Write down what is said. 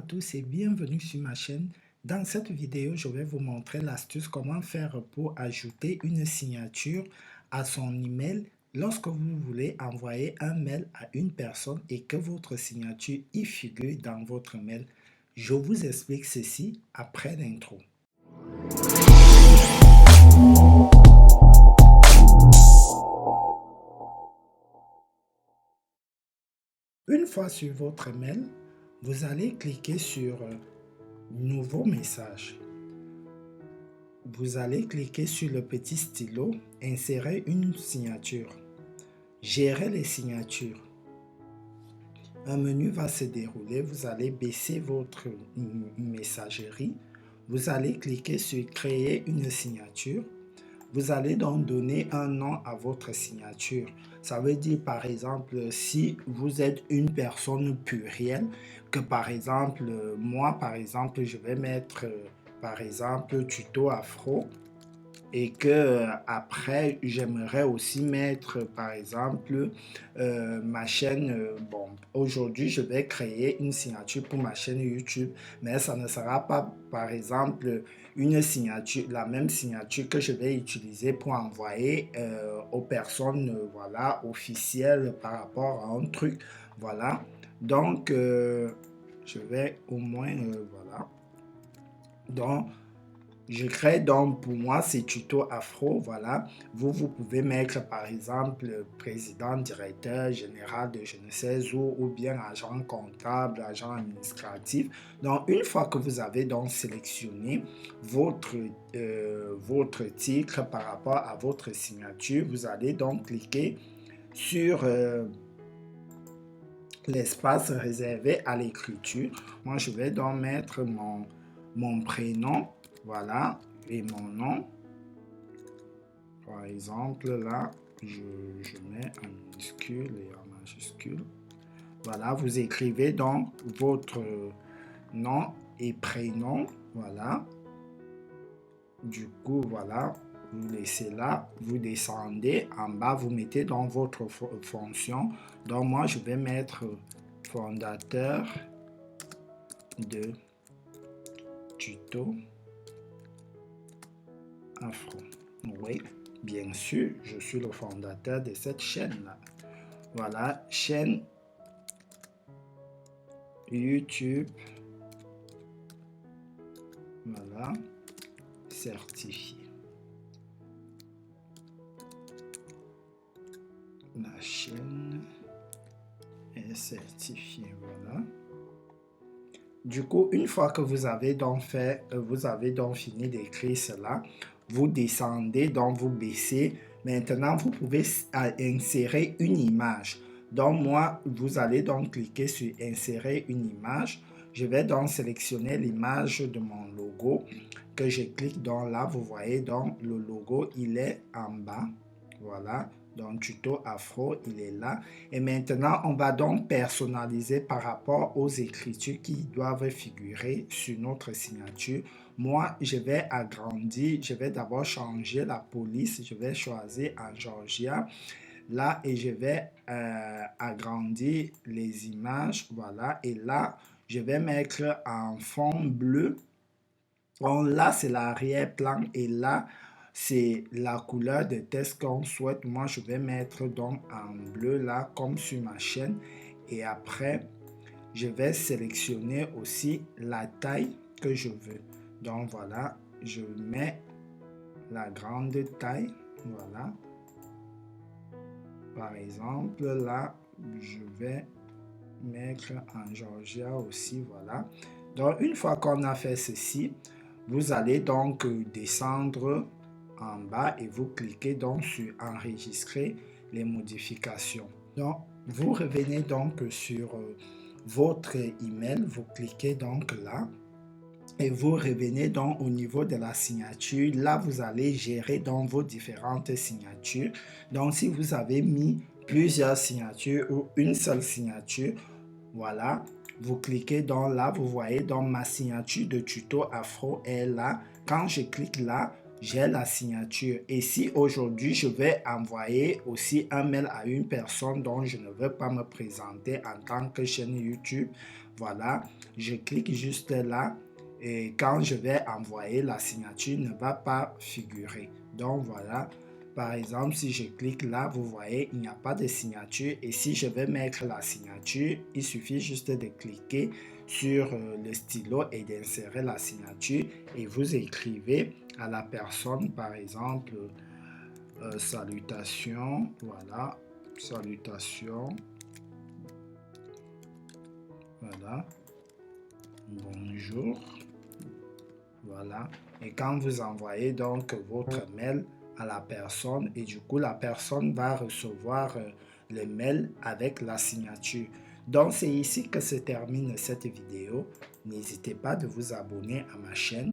à tous et bienvenue sur ma chaîne. Dans cette vidéo, je vais vous montrer l'astuce comment faire pour ajouter une signature à son email lorsque vous voulez envoyer un mail à une personne et que votre signature y figure dans votre mail. Je vous explique ceci après l'intro. Une fois sur votre mail, vous allez cliquer sur Nouveau message. Vous allez cliquer sur le petit stylo, insérer une signature. Gérer les signatures. Un menu va se dérouler, vous allez baisser votre messagerie. Vous allez cliquer sur Créer une signature. Vous allez donc donner un nom à votre signature. Ça veut dire par exemple si vous êtes une personne plurielle, que par exemple moi par exemple je vais mettre par exemple tuto afro et que après j'aimerais aussi mettre par exemple ma chaîne. Bon, aujourd'hui je vais créer une signature pour ma chaîne YouTube, mais ça ne sera pas par exemple une signature, la même signature que je vais utiliser pour envoyer aux personnes voilà, officielles par rapport à un truc. Voilà, donc je vais au moins voilà, donc je crée donc pour moi ces tutos afro. Voilà, vous pouvez mettre par exemple président, directeur général de je ne sais où, ou bien agent comptable, agent administratif. Donc une fois que vous avez donc sélectionné votre titre par rapport à votre signature, vous allez donc cliquer sur l'espace réservé à l'écriture. Moi je vais donc mettre mon prénom. Voilà, et mon nom, par exemple, là, je mets en minuscule et en majuscule. Voilà, vous écrivez donc votre nom et prénom, voilà. Du coup, voilà, vous laissez là, vous descendez, en bas, vous mettez dans votre fonction. Donc, moi, je vais mettre fondateur de tuto afro. Oui, bien sûr, je suis le fondateur de cette chaîne-là. Voilà, chaîne YouTube. Voilà, certifié. La chaîne est certifiée. Voilà. Du coup, une fois que vous avez donc fini d'écrire cela, vous descendez, donc vous baissez. Maintenant, vous pouvez insérer une image. Donc moi, vous allez donc cliquer sur insérer une image. Je vais donc sélectionner l'image de mon logo que je clique donc là. Vous voyez donc le logo, il est en bas. Voilà. Donc tuto afro, il est là. Et maintenant, on va donc personnaliser par rapport aux écritures qui doivent figurer sur notre signature. Moi, je vais agrandir, je vais d'abord changer la police. Je vais choisir en Georgia là et je vais agrandir les images. Voilà. Et là, je vais mettre en fond bleu. Bon, là, c'est l'arrière-plan et là, c'est la couleur de texte qu'on souhaite. Moi, je vais mettre donc en bleu là, comme sur ma chaîne. Et après, je vais sélectionner aussi la taille que je veux. Donc voilà, je mets la grande taille. Voilà. Par exemple, là, je vais mettre en Georgia aussi. Voilà. Donc, une fois qu'on a fait ceci, vous allez donc descendre en bas et vous cliquez donc sur enregistrer les modifications. Donc, vous revenez donc sur votre email, vous cliquez donc là et vous revenez donc au niveau de la signature. Là, vous allez gérer donc vos différentes signatures. Donc, si vous avez mis plusieurs signatures ou une seule signature, voilà, vous cliquez dans là, vous voyez dans ma signature de tuto afro est là. Quand je clique là, j'ai la signature. Et si aujourd'hui je vais envoyer aussi un mail à une personne dont je ne veux pas me présenter en tant que chaîne YouTube, voilà, je clique juste là et quand je vais envoyer, la signature ne va pas figurer. Donc voilà, par exemple, si je clique là, vous voyez, il n'y a pas de signature. Et si je vais mettre la signature, il suffit juste de cliquer sur le stylo et d'insérer la signature. Et vous écrivez à la personne, par exemple, salutations, voilà, salutations, voilà, bonjour. Voilà. Et quand vous envoyez donc votre mail à la personne et du coup la personne va recevoir le mail avec la signature. Donc c'est ici que se termine cette vidéo. N'hésitez pas de vous abonner à ma chaîne.